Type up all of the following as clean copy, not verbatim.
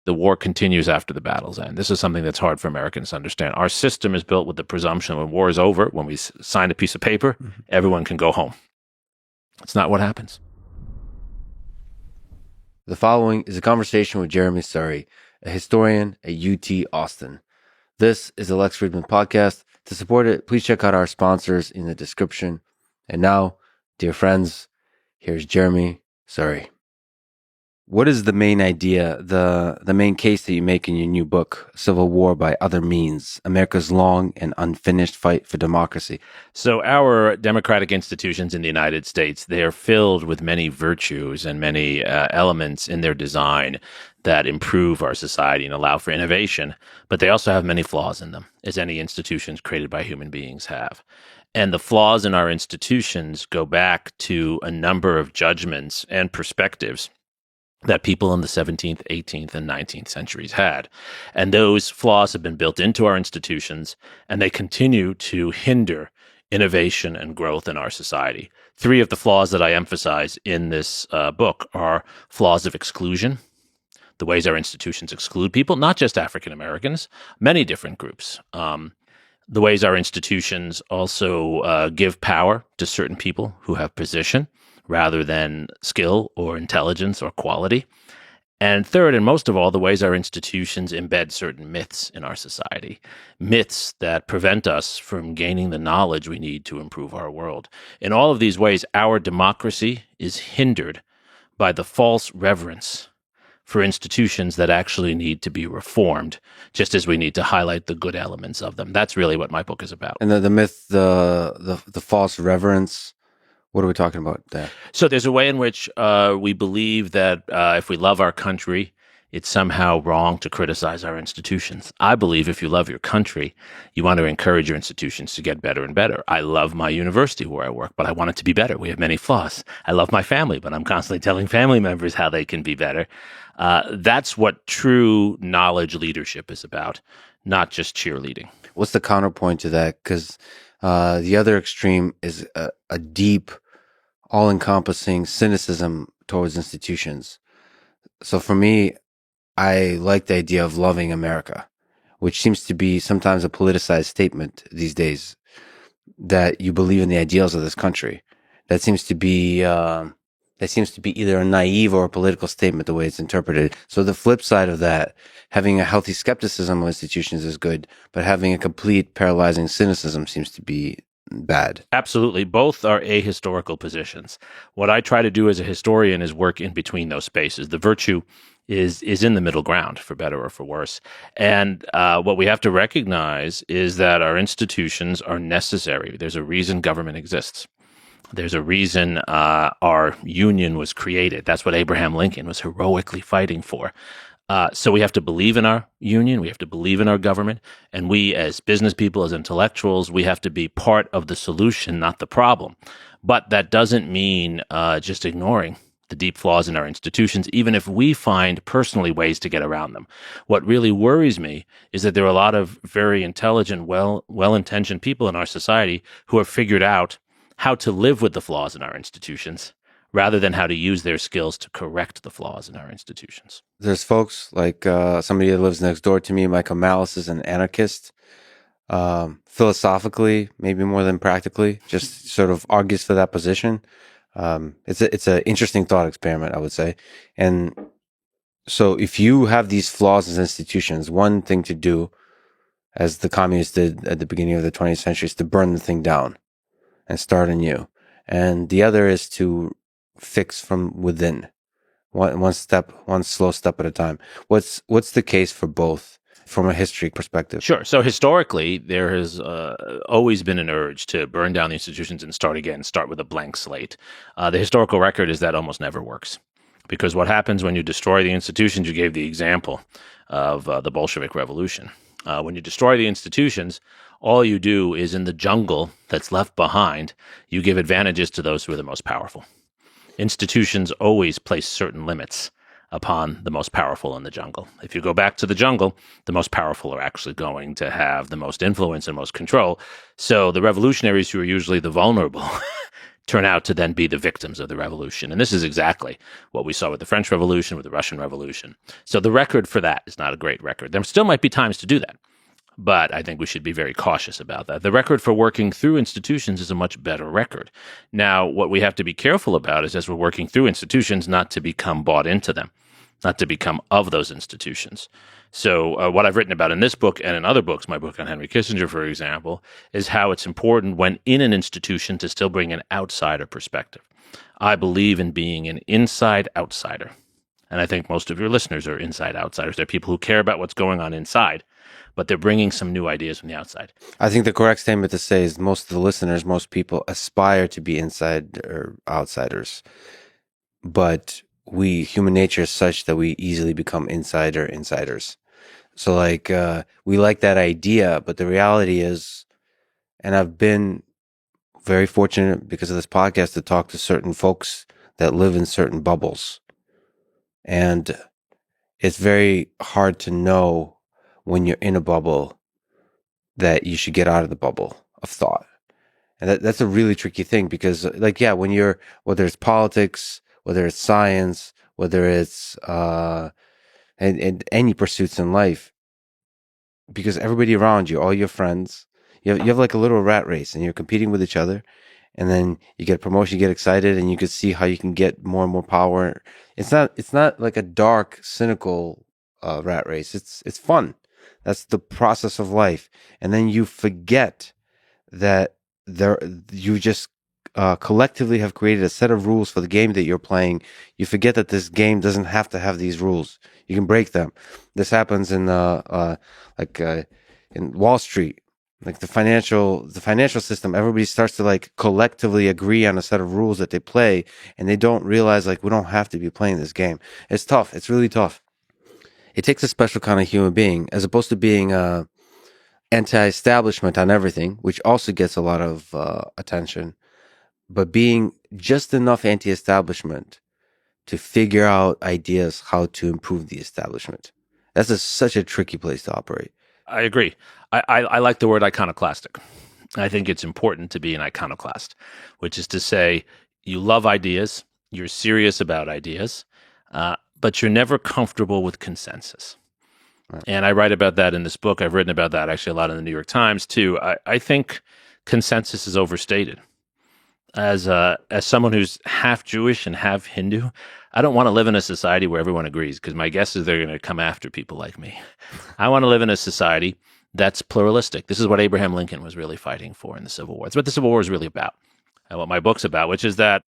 the war continues after the battles end. This is something that's hard for Americans to understand. Our system is built with the presumption when war is over, when we sign a piece of paper, everyone can go home. It's not what happens. The following is a conversation with Jeremi Suri, a historian at UT Austin. This is the Lex Fridman podcast. To support it, please check out our sponsors in the description. And now, dear friends, here's Jeremi Suri. What is the main idea, the main case that you make in your new book, Civil War by Other Means, America's Long and Unfinished Fight for Democracy? So our democratic institutions in the United States, they are filled with many virtues and many elements in their design that improve our society and allow for innovation, but they also have many flaws in them, as any institutions created by human beings have. And the flaws in our institutions go back to a number of judgments and perspectives that people in the 17th, 18th, and 19th centuries had. And those flaws have been built into our institutions, and they continue to hinder innovation and growth in our society. Three of the flaws that I emphasize in this book are flaws of exclusion, the ways our institutions exclude people, not just African Americans, many different groups. The ways our institutions also give power to certain people who have position, rather than skill or intelligence or quality. And third, and most of all, the ways our institutions embed certain myths in our society, myths that prevent us from gaining the knowledge we need to improve our world. In all of these ways, our democracy is hindered by the false reverence for institutions that actually need to be reformed, just as we need to highlight the good elements of them. That's really what my book is about. And the myth, the false reverence, what are we talking about there? So there's a way in which we believe that if we love our country, it's somehow wrong to criticize our institutions. I believe if you love your country, you want to encourage your institutions to get better and better. I love my university where I work, but I want it to be better. We have many flaws. I love my family, but I'm constantly telling family members how they can be better. That's what true knowledge leadership is about, not just cheerleading. What's the counterpoint to that? Because the other extreme is a deep, all-encompassing cynicism towards institutions. So for me, I like the idea of loving America, which seems to be sometimes a politicized statement these days, that you believe in the ideals of this country. That seems to be either a naive or a political statement, the way it's interpreted. So the flip side of that, having a healthy skepticism of institutions is good, but having a complete paralyzing cynicism seems to be bad. Absolutely. Both are ahistorical positions. What I try to do as a historian is work in between those spaces. The virtue is in the middle ground, for better or for worse. And what we have to recognize is that our institutions are necessary. There's a reason government exists. There's a reason our union was created. That's what Abraham Lincoln was heroically fighting for. So we have to believe in our union, we have to believe in our government, and we as business people, as intellectuals, we have to be part of the solution, not the problem. But that doesn't mean just ignoring the deep flaws in our institutions, even if we find personally ways to get around them. What really worries me is that there are a lot of very intelligent, well-intentioned people in our society who have figured out how to live with the flaws in our institutions, rather than how to use their skills to correct the flaws in our institutions. There's folks like somebody that lives next door to me, Michael Malice, is an anarchist. Philosophically, maybe more than practically, just sort of argues for that position. It's an interesting thought experiment, I would say. And so if you have these flaws as institutions, one thing to do, as the communists did at the beginning of the 20th century, is to burn the thing down and start anew. And the other is to fix from within, one slow step at a time. What's the case for both from a history perspective? Sure. So historically, there has always been an urge to burn down the institutions and start again, start with a blank slate. The historical record is that almost never works, because what happens when you destroy the institutions, you gave the example of the Bolshevik Revolution. When you destroy the institutions, all you do is in the jungle that's left behind, you give advantages to those who are the most powerful. Institutions always place certain limits upon the most powerful in the jungle. If you go back to the jungle, the most powerful are actually going to have the most influence and most control. So the revolutionaries, who are usually the vulnerable, turn out to then be the victims of the revolution. And this is exactly what we saw with the French Revolution, with the Russian Revolution. So the record for that is not a great record. There still might be times to do that, but I think we should be very cautious about that. The record for working through institutions is a much better record. Now, what we have to be careful about is as we're working through institutions, not to become bought into them, not to become of those institutions. So what I've written about in this book and in other books, my book on Henry Kissinger, for example, is how it's important when in an institution to still bring an outsider perspective. I believe in being an inside outsider. And I think most of your listeners are inside outsiders. They're people who care about what's going on inside, but they're bringing some new ideas from the outside. I think the correct statement to say is most of the listeners, most people aspire to be inside or outsiders, but human nature is such that we easily become insiders. So we like that idea, but the reality is, and I've been very fortunate because of this podcast to talk to certain folks that live in certain bubbles. And it's very hard to know when you're in a bubble that you should get out of the bubble of thought. And that's a really tricky thing because when you're, whether it's politics, whether it's science, whether it's, and any pursuits in life, because everybody around you, all your friends, you have like a little rat race and you're competing with each other. And then you get a promotion, you get excited, and you can see how you can get more and more power. It's not like a dark, cynical rat race. It's fun. That's the process of life. And then you forget that you just collectively have created a set of rules for the game that you're playing. You forget that this game doesn't have to have these rules. You can break them. This happens in Wall Street. Like the financial system, everybody starts to collectively agree on a set of rules that they play, and they don't realize we don't have to be playing this game. It's tough. It's really tough. It takes a special kind of human being, as opposed to being anti-establishment on everything, which also gets a lot of attention, but being just enough anti-establishment to figure out ideas how to improve the establishment. That's such a tricky place to operate. I agree. I like the word iconoclastic. I think it's important to be an iconoclast, which is to say you love ideas, you're serious about ideas, but you're never comfortable with consensus. Right. And I write about that in this book. I've written about that actually a lot in the New York Times too. I think consensus is overstated. As someone who's half Jewish and half Hindu, I don't want to live in a society where everyone agrees, because my guess is they're going to come after people like me. I want to live in a society that's pluralistic. This is what Abraham Lincoln was really fighting for in the Civil War. It's what the Civil War is really about, and what my book's about, which is that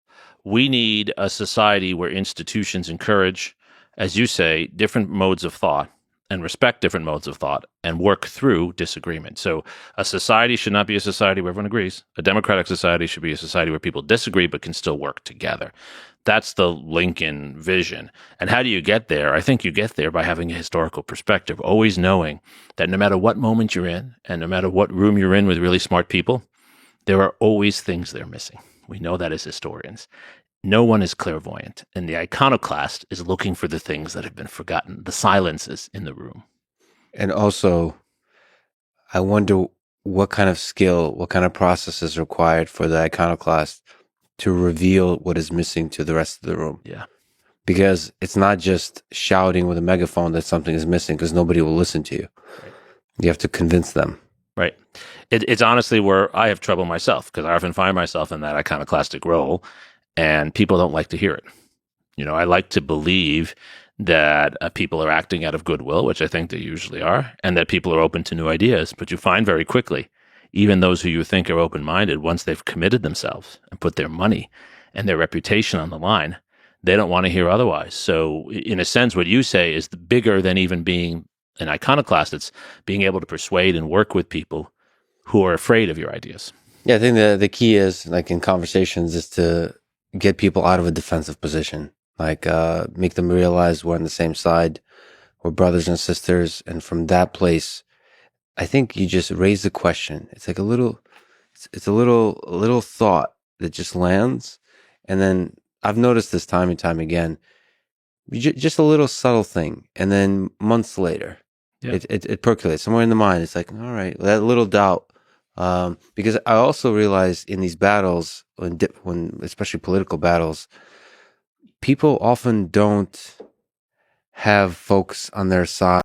we need a society where institutions encourage, as you say, different modes of thought and respect different modes of thought and work through disagreement. So a society should not be a society where everyone agrees. A democratic society should be a society where people disagree but can still work together. That's the Lincoln vision. And how do you get there? I think you get there by having a historical perspective, always knowing that no matter what moment you're in and no matter what room you're in with really smart people, there are always things they're missing. We know that as historians. No one is clairvoyant, and the iconoclast is looking for the things that have been forgotten, the silences in the room. And also, I wonder what kind of skill, what kind of process is required for the iconoclast to reveal what is missing to the rest of the room. Yeah. Because it's not just shouting with a megaphone that something is missing, because nobody will listen to you. Right. You have to convince them. Right. It's honestly where I have trouble myself, because I often find myself in that iconoclastic role, and people don't like to hear it. You know, I like to believe that people are acting out of goodwill, which I think they usually are, and that people are open to new ideas. But you find very quickly, even those who you think are open-minded, once they've committed themselves and put their money and their reputation on the line, they don't want to hear otherwise. So in a sense, what you say is bigger than even being an iconoclast. It's being able to persuade and work with people who are afraid of your ideas. Yeah, I think the key is, in conversations, is to get people out of a defensive position. Make them realize we're on the same side, we're brothers and sisters, and from that place, I think you just raise the question. It's like a little thought that just lands, and then I've noticed this time and time again. Just a little subtle thing, and then months later, it percolates somewhere in the mind. It's like, all right, that little doubt Because I also realized in these battles, when especially political battles, people often don't have folks on their side